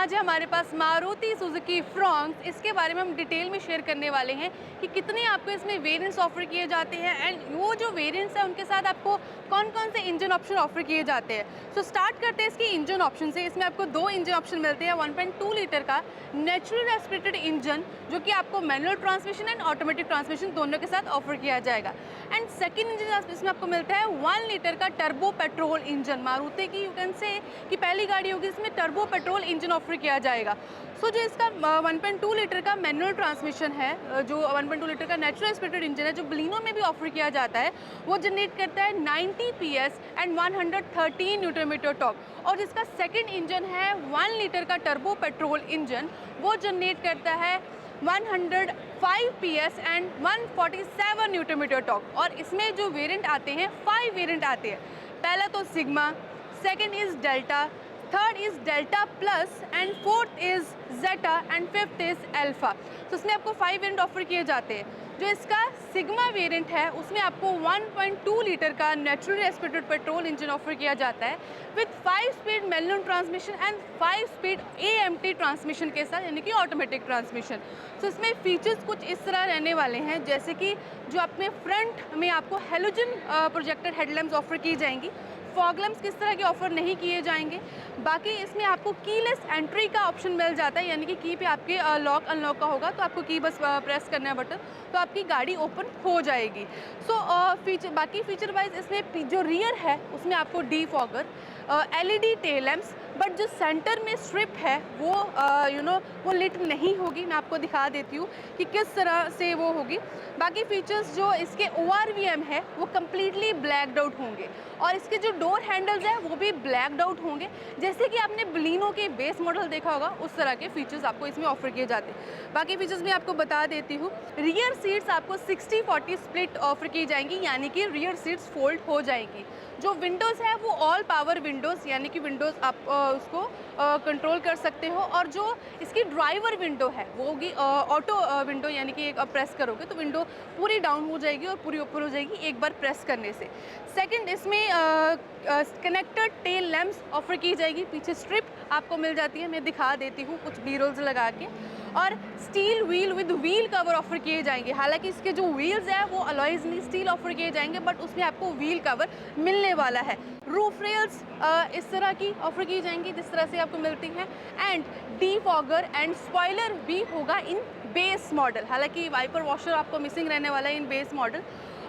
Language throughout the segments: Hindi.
आज है हमारे पास मारुति सुजुकी फ्रॉन्क्स। इसके बारे में हम डिटेल में शेयर करने वाले हैं कि कितने आपको इसमें वेरिएंट्स ऑफर किए जाते हैं एंड वो जो वेरिएंट्स हैं उनके साथ आपको कौन कौन से इंजन ऑप्शन ऑफर किए जाते हैं। सो स्टार्ट करते हैं इसकी इंजन ऑप्शन से। इसमें आपको दो इंजन ऑप्शन मिलते हैं। 1.2 लीटर का नेचुरल एस्पिरेटेड इंजन जो कि आपको manual transmission and automatic transmission दोनों के साथ ऑफर किया जाएगा। एंड सेकेंड इंजन इसमें आपको मिलता है 1 लीटर का टर्बो पेट्रोल इंजन। मारुति की यू कैन से कि पहली गाड़ी होगी इसमें टर्बो पेट्रोल इंजन ऑफर किया जाएगा। सो जो इसका 1.2 लीटर का मैनुअल ट्रांसमिशन है, जो 1.2 लीटर का नेचुरल एस्पिरेटेड इंजन है, जो बलिनो में भी ऑफर किया जाता है, वो जनरेट करता है 90 PS and 113 newton metre torque. और जिसका सेकंड इंजन है 1 लीटर का टर्बो पेट्रोल इंजन, वो जनरेट करता है 105 PS and 147 newton metre torque. और इसमें जो वेरिएंट आते हैं 5 वेरिएंट आते हैं। पहला तो Sigma, second is Delta, third is Delta plus and fourth is Zeta and fifth is Alpha. तो इसमें आपको 5 वेरिएंट ऑफर किए जाते हैं। जो इसका सिग्मा वेरिएंट है उसमें आपको 1.2 लीटर का natural aspirated petrol engine offer किया जाता है with 5 speed manual transmission and 5 speed AMT transmission के साथ, यानी कि ऑटोमेटिक ट्रांसमिशन। तो इसमें फीचर्स कुछ इस तरह रहने वाले हैं, जैसे कि जो अपने फ्रंट में आपको हेलोजन प्रोजेक्टेड हेडलैम्प्स ऑफर की जाएंगी। फॉग लैम्प्स किस तरह के ऑफर नहीं किए जाएंगे। बाकी इसमें आपको कीलेस एंट्री का ऑप्शन मिल जाता है, यानी कि की पे आपके लॉक अनलॉक का होगा तो आपको की बस प्रेस करना है बटन तो आपकी गाड़ी ओपन हो जाएगी। सो बाकी फीचर वाइज इसमें जो रियर है उसमें आपको defogger, LED tail lamps, but जो सेंटर में स्ट्रिप है वो वो लिट नहीं होगी। मैं आपको दिखा देती हूँ कि किस तरह से वो होगी। बाकी फीचर्स जो इसके ORVM है वो कम्प्लीटली ब्लैकड आउट होंगे और इसके जो डोर हैंडल्स हैं वो भी ब्लैकड आउट होंगे। जैसे कि आपने बलिनो के बेस मॉडल देखा होगा उस तरह के फीचर्स आपको इसमें ऑफर किए जाते हैं। बाकी फीचर्स मैं आपको बता देती हूँ। रियर सीट्स आपको 60-40 स्प्लिट ऑफर की जाएंगी, यानी कि रियर सीट्स फोल्ड हो जाएंगी। जो विंडोज़ है वो ऑल पावर विंडोज़, यानी कि विंडोज़ आप उसको कंट्रोल कर सकते हो। और जो इसकी ड्राइवर विंडो है वो होगी ऑटो विंडो, यानी कि एक प्रेस करोगे तो विंडो पूरी डाउन हो जाएगी और पूरी ऊपर हो जाएगी एक बार प्रेस करने से। सेकंड, इसमें कनेक्टेड टेल लैम्प्स ऑफर की जाएगी। पीछे स्ट्रिप आपको मिल जाती है, मैं दिखा देती हूँ कुछ B-रोल्स लगा के। और steel wheel with wheel cover offer किए जाएंगे। हालांकि इसके जो व्हील्स हैं वो अलॉयज नहीं स्टील ऑफर किए जाएंगे, बट उसमें आपको व्हील कवर मिलने वाला है। रूफ रेल्स इस तरह की ऑफर की जाएंगी जिस तरह से आपको मिलती हैं। एंड डीफॉगर एंड स्पॉइलर भी होगा इन बेस मॉडल। हालांकि वाइपर वॉशर आपको मिसिंग रहने वाला है इन बेस मॉडल।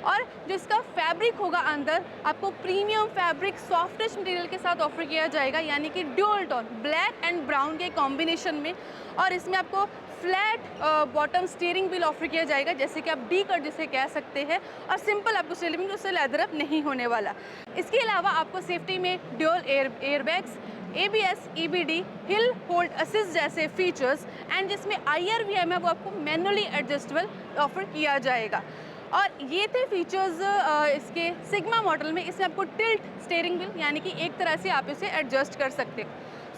और जो इसका फैब्रिक होगा अंदर आपको प्रीमियम फैब्रिक सॉफ्टेस्ट मटेरियल के साथ ऑफर किया जाएगा, यानी कि dual tone black and brown के कॉम्बिनेशन में। और इसमें आपको flat bottom steering wheel offer किया जाएगा, जैसे कि आप D-कट जिसे कह सकते हैं। और सिंपल आपको स्टीयरिंग उससे लेदर अप नहीं होने वाला। इसके अलावा आपको सेफ्टी में dual airbags, ABS, EBD, hill hold assist जैसे फीचर्स एंड जिसमें IRVM है वो आपको मैनुअली एडजस्टेबल ऑफर किया जाएगा। और ये थे फीचर्स इसके सिग्मा मॉडल में। इसमें आपको टिल्ट स्टीयरिंग व्हील, यानी कि एक तरह से आप इसे एडजस्ट कर सकते हो।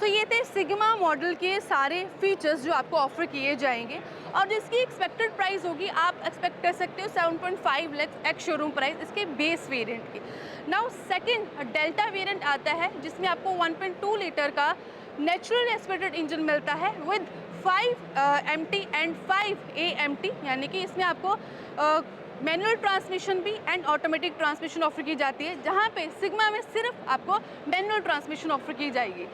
तो ये थे सिग्मा मॉडल के सारे फीचर्स जो आपको ऑफर किए जाएंगे। और जो इसकी एक्सपेक्टेड प्राइस होगी आप एक्सपेक्ट कर सकते हो 7.5 लाख एक्स शोरूम प्राइस इसके बेस वेरिएंट की। नाउ सेकंड डेल्टा वेरिएंट आता है जिसमें आपको 1.2 लीटर का नेचुरल एस्पिरेटेड इंजन मिलता है विद 5 MT एंड 5 AMT, यानी कि इसमें आपको मैनुअल ट्रांसमिशन भी एंड ऑटोमेटिक ट्रांसमिशन ऑफर की जाती है, जहाँ पे सिग्मा में सिर्फ आपको मैनुअल ट्रांसमिशन ऑफर की जाएगी।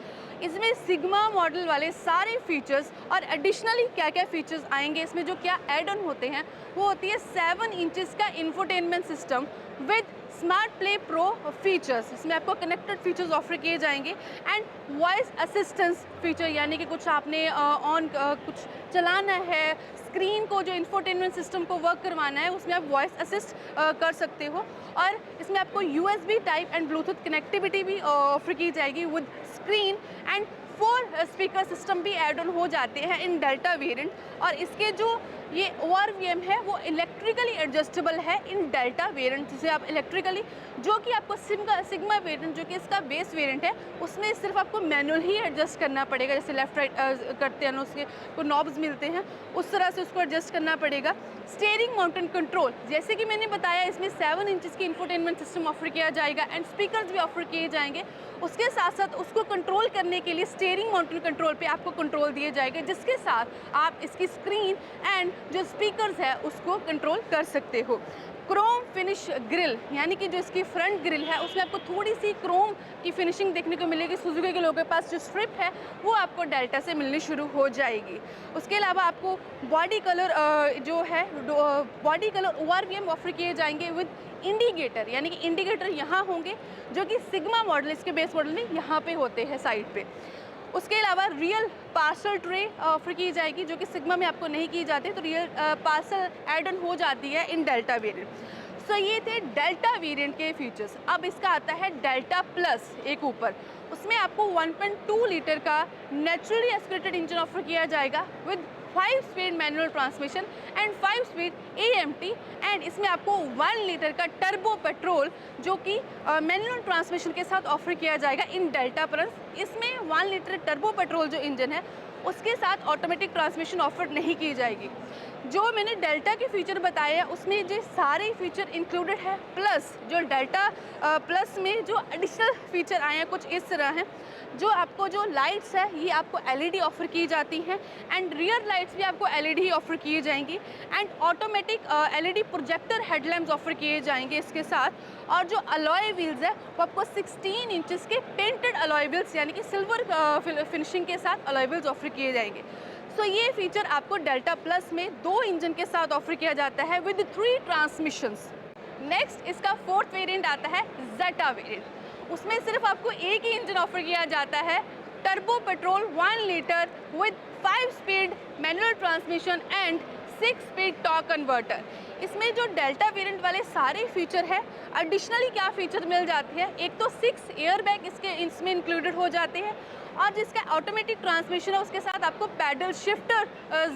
इसमें सिग्मा मॉडल वाले सारे फीचर्स और एडिशनली क्या क्या फीचर्स आएंगे, इसमें जो क्या ऐड ऑन होते हैं वो होती है 7 इंचेस का infotainment system with smart play pro features. इसमें आपको कनेक्टेड फीचर्स ऑफर किए जाएंगे एंड वॉइस असिस्टेंस फीचर, यानी कि कुछ आपने कुछ चलाना है, स्क्रीन को जो इंफोटेनमेंट सिस्टम को वर्क करवाना है उसमें आप वॉइस असिस्ट कर सकते हो। और इसमें आपको USB type and Bluetooth connectivity भी ऑफर की जाएगी with screen and 4 speaker system भी ऐड ऑन हो जाते हैं इन डेल्टा वेरिएंट। और इसके जो ये ORVM है वो इलेक्ट्रिकली एडजस्टेबल है इन डेल्टा वेरिएंट, जिसे आप इलेक्ट्रिकली, जो कि आपको सिग्मा वेरिएंट जो कि इसका बेस वेरिएंट है उसमें सिर्फ आपको मैनुअल ही एडजस्ट करना पड़ेगा, जैसे लेफ्ट राइट करते हैं ना उसके को नॉब्स मिलते हैं उस तरह से उसको एडजस्ट करना पड़ेगा। स्टीयरिंग माउंटेन कंट्रोल, जैसे कि मैंने बताया इसमें 7 इंचेस की इंफोटेनमेंट सिस्टम ऑफर किया जाएगा एंड स्पीकर्स भी ऑफर किए जाएंगे। उसके साथ साथ उसको कंट्रोल करने के लिए स्टीयरिंग माउंटेन कंट्रोल पे आपको कंट्रोल दिए जाएंगे, जिसके साथ आप इसकी स्क्रीन एंड जो स्पीकर्स है उसको कंट्रोल कर सकते हो। क्रोम फिनिश ग्रिल, यानी कि जो इसकी फ्रंट ग्रिल है उसमें आपको थोड़ी सी क्रोम की फिनिशिंग देखने को मिलेगी। सुजुकी के लोगों के पास जो स्ट्रिप है वो आपको डेल्टा से मिलनी शुरू हो जाएगी। उसके अलावा आपको बॉडी कलर जो है बॉडी कलर ORVM ऑफर किए जाएंगे विद इंडिकेटर, यानी कि इंडिकेटर यहाँ होंगे जो कि सिग्मा मॉडल इसके बेस मॉडल में यहाँ पे होते हैं साइड पे। उसके अलावा रियल पार्सल ट्रे ऑफर की जाएगी जो कि सिग्मा में आपको नहीं की जाती, तो रियल पार्सल एड ऑन हो जाती है इन डेल्टा वेरिएंट। सो ये थे डेल्टा वेरिएंट के फीचर्स। अब इसका आता है डेल्टा प्लस एक ऊपर, उसमें आपको 1.2 लीटर का नेचुरली एस्पिरेटेड इंजन ऑफर किया जाएगा with 5 speed manual transmission and 5 speed AMT, and इसमें आपको 1 लीटर का टर्बो पेट्रोल जो कि मैनुअल ट्रांसमिशन के साथ ऑफर किया जाएगा इन डेल्टा प्लस। इसमें 1 लीटर टर्बो पेट्रोल जो इंजन है उसके साथ ऑटोमेटिक ट्रांसमिशन ऑफर नहीं की जाएगी। जो मैंने डेल्टा के फीचर बताए हैं उसमें जो सारे फीचर इंक्लूडेड है, प्लस जो डेल्टा प्लस में जो एडिशनल फीचर आए हैं कुछ इस तरह हैं। जो आपको जो लाइट्स है ये आपको LED ऑफर की जाती हैं एंड रियर लाइट्स भी आपको LED ही ऑफर किए जाएंगी and automatic LED projector headlamps offer किए जाएंगे इसके साथ। और जो अलॉय व्हील्स है वो आपको 16 इंचेस के पेंटेड अलॉय व्हील्स यानी कि सिल्वर फिनिशिंग के साथ अलॉय व्हील्स ऑफर किए जाएंगे। सो ये फीचर आपको डेल्टा प्लस में 2 इंजन के साथ ऑफर किया जाता है विद 3 ट्रांसमिशंस। नेक्स्ट इसका 4th वेरिएंट आता है जेटा वेरिएंट। उसमें सिर्फ आपको एक ही इंजन ऑफर किया जाता है, turbo petrol 1 litre with 5 speed manual transmission and 6 speed torque converter. इसमें जो डेल्टा वेरिएंट वाले सारे फीचर है, एडिशनली क्या फीचर मिल जाते हैं, एक तो 6 एयरबैग इसमें इंक्लूडेड हो जाते हैं और जिसका ऑटोमेटिक ट्रांसमिशन है उसके साथ आपको पैडल शिफ्टर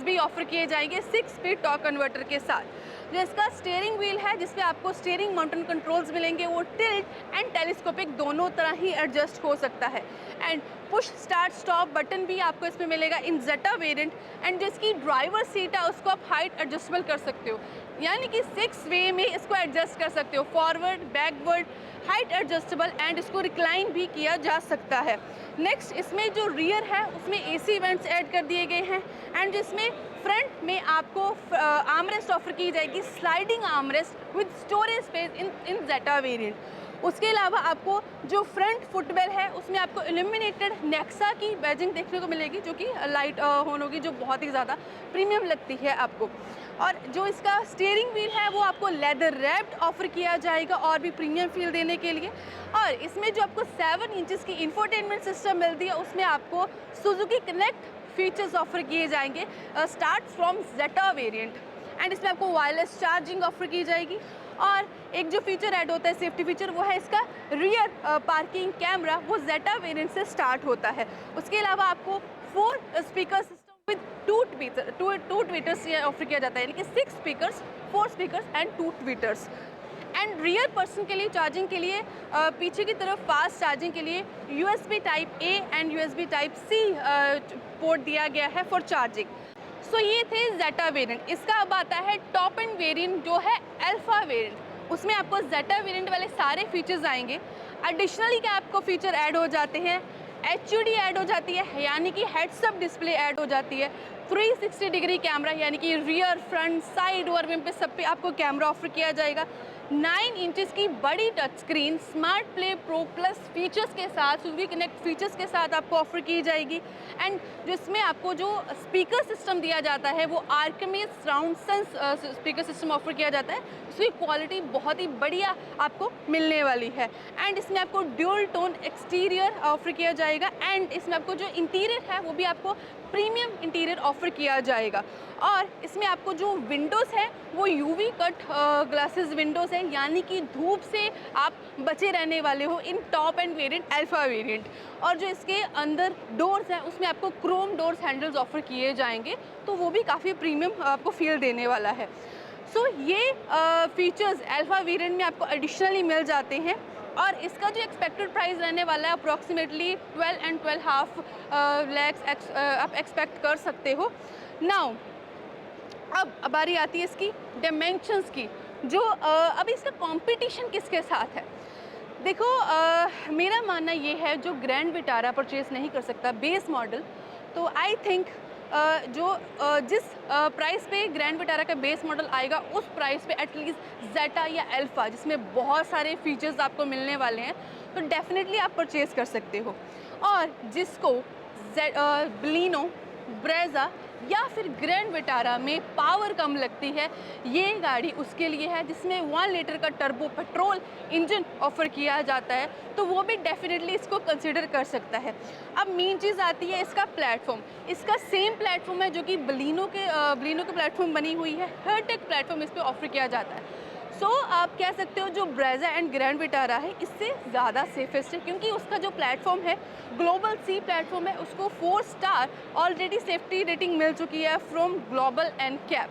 भी ऑफर किए जाएंगे 6 स्पीड टॉर्क कन्वर्टर के साथ। जो इसका स्टीयरिंग व्हील है जिसपे आपको स्टीयरिंग माउंटेन कंट्रोल्स मिलेंगे, वो टिल्ट एंड टेलीस्कोपिक दोनों तरह ही एडजस्ट हो सकता है and push start stop button भी आपको इसमें मिलेगा इन जेटा वेरिएंट। एंड जो इसकी ड्राइवर सीट है उसको आप हाइट एडजस्टेबल कर सकते हो, यानी कि 6 वे में इसको एडजस्ट कर सकते हो, forward backward height adjustable and इसको रिक्लाइन भी किया जा सकता है। नेक्स्ट इसमें जो रियर है उसमें AC वेंट्स ऐड कर दिए गए हैं एंड जिसमें फ्रंट में आपको आर्मरेस्ट ऑफर की जाएगी, sliding armrest with storage space in Zeta variant. उसके अलावा आपको जो फ्रंट फुटवेल है उसमें आपको इल्यूमिनेटेड नेक्सा की बैजिंग देखने को मिलेगी जो कि लाइट होन होगी, जो बहुत ही ज़्यादा प्रीमियम लगती है आपको। और जो इसका स्टीयरिंग व्हील है वो आपको लेदर रैप्ड ऑफर किया जाएगा और भी प्रीमियम फील देने के लिए। और इसमें जो आपको 7 इंचेस की इंफोटेनमेंट सिस्टम मिलती है उसमें आपको सुजुकी कनेक्ट फीचर्स ऑफर किए जाएंगे start from Zeta variant and इसमें आपको वायरलेस चार्जिंग ऑफर की जाएगी। और एक जो फीचर ऐड होता है सेफ्टी फीचर वो है इसका रियर पार्किंग कैमरा, वो जेटा वेरिएंट से स्टार्ट होता है। उसके अलावा आपको 4 speaker system with 2 tweeters offer किया जाता है, यानी कि 6 speakers 4 speakers and 2 tweeters. And rear person के लिए चार्जिंग के लिए पीछे की तरफ फास्ट चार्जिंग के लिए USB type A and USB type C port दिया गया है फॉर चार्जिंग। सो ये थे जेटा वेरिएंट। इसका अब आता है टॉप एंड वेरिएंट जो है अल्फा वेरिएंट। उसमें आपको जेटा वेरिएंट वाले सारे फीचर्स आएंगे। एडिशनली क्या आपको फीचर ऐड हो जाते हैं, HUD ऐड हो जाती है यानी कि हेड्स अप डिस्प्ले ऐड हो जाती है, 360 डिग्री कैमरा यानी कि रियर फ्रंट साइड ओवरव्यू पे सब पे आपको कैमरा ऑफर किया जाएगा, 9 इंचेस की बड़ी touch screen smart play pro plus features के साथ, सुजुकी कनेक्ट फीचर्स के साथ आपको ऑफर की जाएगी। एंड जिसमें आपको जो स्पीकर सिस्टम दिया जाता है वो Arkamys surround sense speaker system offer किया जाता है, उसकी क्वालिटी बहुत ही बढ़िया आपको मिलने वाली है। एंड इसमें आपको ड्यूल टोन एक्सटीरियर ऑफर किया जाएगा एंड इसमें आपको जो इंटीरियर है वो भी आपको प्रीमियम इंटीरियर ऑफर किया जाएगा। और इसमें आपको जो विंडोज़ है वो यूवी कट ग्लासेस विंडोज़ है, यानी कि धूप से आप बचे रहने वाले हो इन top end variant alpha variant. और जो इसके अंदर डोर्स हैं उसमें आपको क्रोम डोर्स हैंडल्स ऑफर किए जाएंगे, तो वो भी काफ़ी प्रीमियम आपको फील देने वाला है। सो ये फीचर्स अल्फा वेरिएंट में आपको एडिशनली मिल जाते हैं। और इसका जो एक्सपेक्टेड प्राइस रहने वाला है अप्रॉक्सीमेटली 12 and 12.5 lakhs आप एक्सपेक्ट कर सकते हो। नाउ अब बारी आती है इसकी डायमेंशंस की, जो अभी इसका कंपटीशन किसके साथ है। देखो मेरा मानना ये है, जो ग्रैंड विटारा परचेज़ नहीं कर सकता बेस मॉडल, तो आई थिंक जिस प्राइस पे ग्रैंड विटारा का बेस मॉडल आएगा उस प्राइस पे एटलीस्ट जेटा या अल्फा, जिसमें बहुत सारे फीचर्स आपको मिलने वाले हैं, तो डेफिनेटली आप परचेज़ कर सकते हो। और जिसको बलिनो, ब्रेज़ा या फिर ग्रैंड विटारा में पावर कम लगती है, ये गाड़ी उसके लिए है, जिसमें 1 लीटर का टर्बो पेट्रोल इंजन ऑफर किया जाता है, तो वो भी डेफिनेटली इसको कंसिडर कर सकता है। अब मेन चीज़ आती है इसका प्लेटफॉर्म। इसका सेम प्लेटफॉर्म है जो कि बलिनो के प्लेटफॉर्म बनी हुई है, हर टेक प्लेटफॉर्म इस पर ऑफर किया जाता है। सो आप कह सकते हो जो ब्रेज़ा एंड ग्रैंड विटारा है इससे ज़्यादा सेफेस्ट है, क्योंकि उसका जो प्लेटफॉर्म है ग्लोबल सी प्लेटफॉर्म है, उसको 4 स्टार ऑलरेडी सेफ्टी रेटिंग मिल चुकी है from Global NCAP.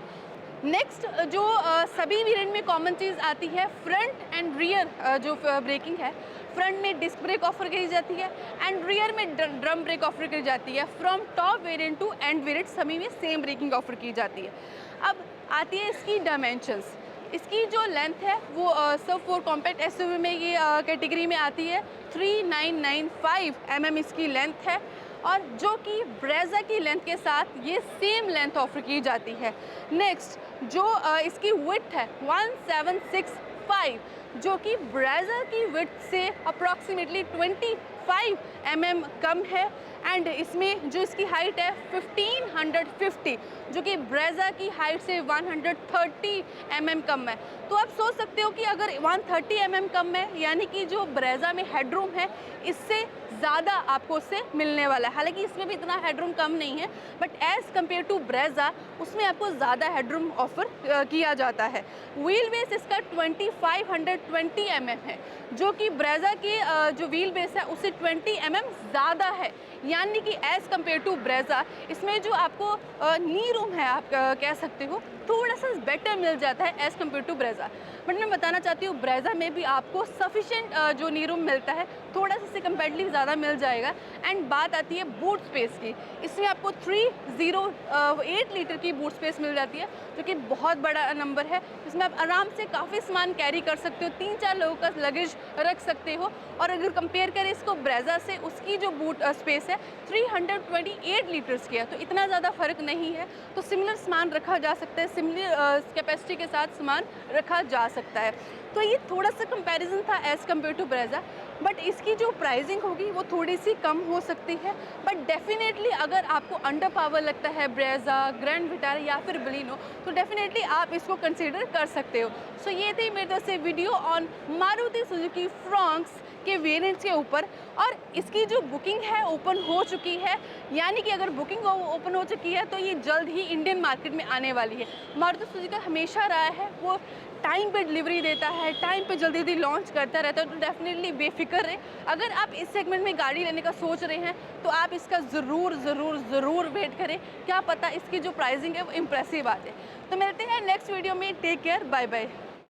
Next जो सभी वेरिएंट में कॉमन चीज़ आती है, फ्रंट एंड रियर जो ब्रेकिंग है, फ्रंट में डिस्क ब्रेक ऑफर की जाती है एंड रियर में ड्रम ब्रेक ऑफर की जाती है। From top variant to end variant सभी में सेम ब्रेकिंग ऑफर की जाती है। अब आती है इसकी डायमेंशंस। इसकी जो लेंथ है वो सब 4 कॉम्पैक्ट एसयूवी में ये कैटेगरी में आती है। 3995 mm इसकी लेंथ है, और जो कि ब्रेज़ा की लेंथ के साथ ये सेम लेंथ ऑफर की जाती है। नेक्स्ट जो इसकी विड्थ है 1765, जो कि ब्रेज़ा की विड्थ से अप्रॉक्सीमेटली 25 mm कम है। एंड इसमें जो इसकी हाइट है 1550, जो कि ब्रेज़ा की हाइट से 130 mm कम है। तो आप सोच सकते हो कि अगर 130 mm कम है, यानी कि जो ब्रेज़ा में हेडरूम है इससे ज़्यादा आपको उससे मिलने वाला है। हालांकि इसमें भी इतना हेडरूम कम नहीं है, but as compare to Brezza उसमें आपको ज़्यादा हेडरूम ऑफर किया जाता है। व्हील बेस इसका 2520 mm है, जो कि ब्रेज़ा की जो व्हील बेस है उससे 20 mm ज़्यादा है, यानी कि एज़ कम्पेयर टू ब्रेज़ा इसमें जो आपको नी रूम है आप कह सकते हो थोड़ा सा बेटर मिल जाता है as compare to Brezza. But मैं बताना चाहती हूँ ब्रेज़ा में भी आपको सफिशेंट जो नी रूम मिलता है थोड़ा सा से कंपेरेटिवली ज़्यादा मिल जाएगा। एंड बात आती है बूट स्पेस की, इसमें आपको 308 लीटर की बूट स्पेस मिल जाती है, जो कि बहुत बड़ा नंबर है। इसमें आप आराम से काफ़ी सामान कैरी कर सकते हो, 3-4 लोगों का लगेज रख सकते हो। और अगर कंपेयर करें इसको ब्रेज़ा से, उसकी जो बूट स्पेस है 328 लीटर्स की है, तो इतना ज़्यादा फ़र्क नहीं है। तो सिमिलर सामान रखा जा सकता है, सिमिलर कैपेसिटी के साथ सामान रखा जा सकता है। तो ये थोड़ा सा कंपैरिजन था as compare to Brezza, but इसकी जो प्राइसिंग होगी वो थोड़ी सी कम हो सकती है। बट डेफिनेटली अगर आपको अंडर पावर लगता है ब्रेज़ा, ग्रैंड विटारा या फिर बलिनो, तो डेफिनेटली आप इसको कंसीडर कर सकते हो। सो ये थी मेरी तरफ से video on Maruti Suzuki Fronx के वेरिएंट्स के ऊपर। और इसकी जो बुकिंग है ओपन हो चुकी है, यानी कि अगर बुकिंग ओपन हो चुकी है तो ये जल्द ही इंडियन मार्केट में आने वाली है। मारुति सुजुकी का हमेशा रहा है वो टाइम पे डिलीवरी देता है, टाइम पे जल्दी जल्दी लॉन्च करता रहता है, तो डेफिनेटली बेफिक्र रहे। अगर आप इस सेगमेंट में गाड़ी लेने का सोच रहे हैं तो आप इसका ज़रूर वेट करें, क्या पता इसकी जो प्राइसिंग है वो इम्प्रेसिव आ जाए। तो मिलते हैं नेक्स्ट वीडियो में, टेक केयर, बाय बाय।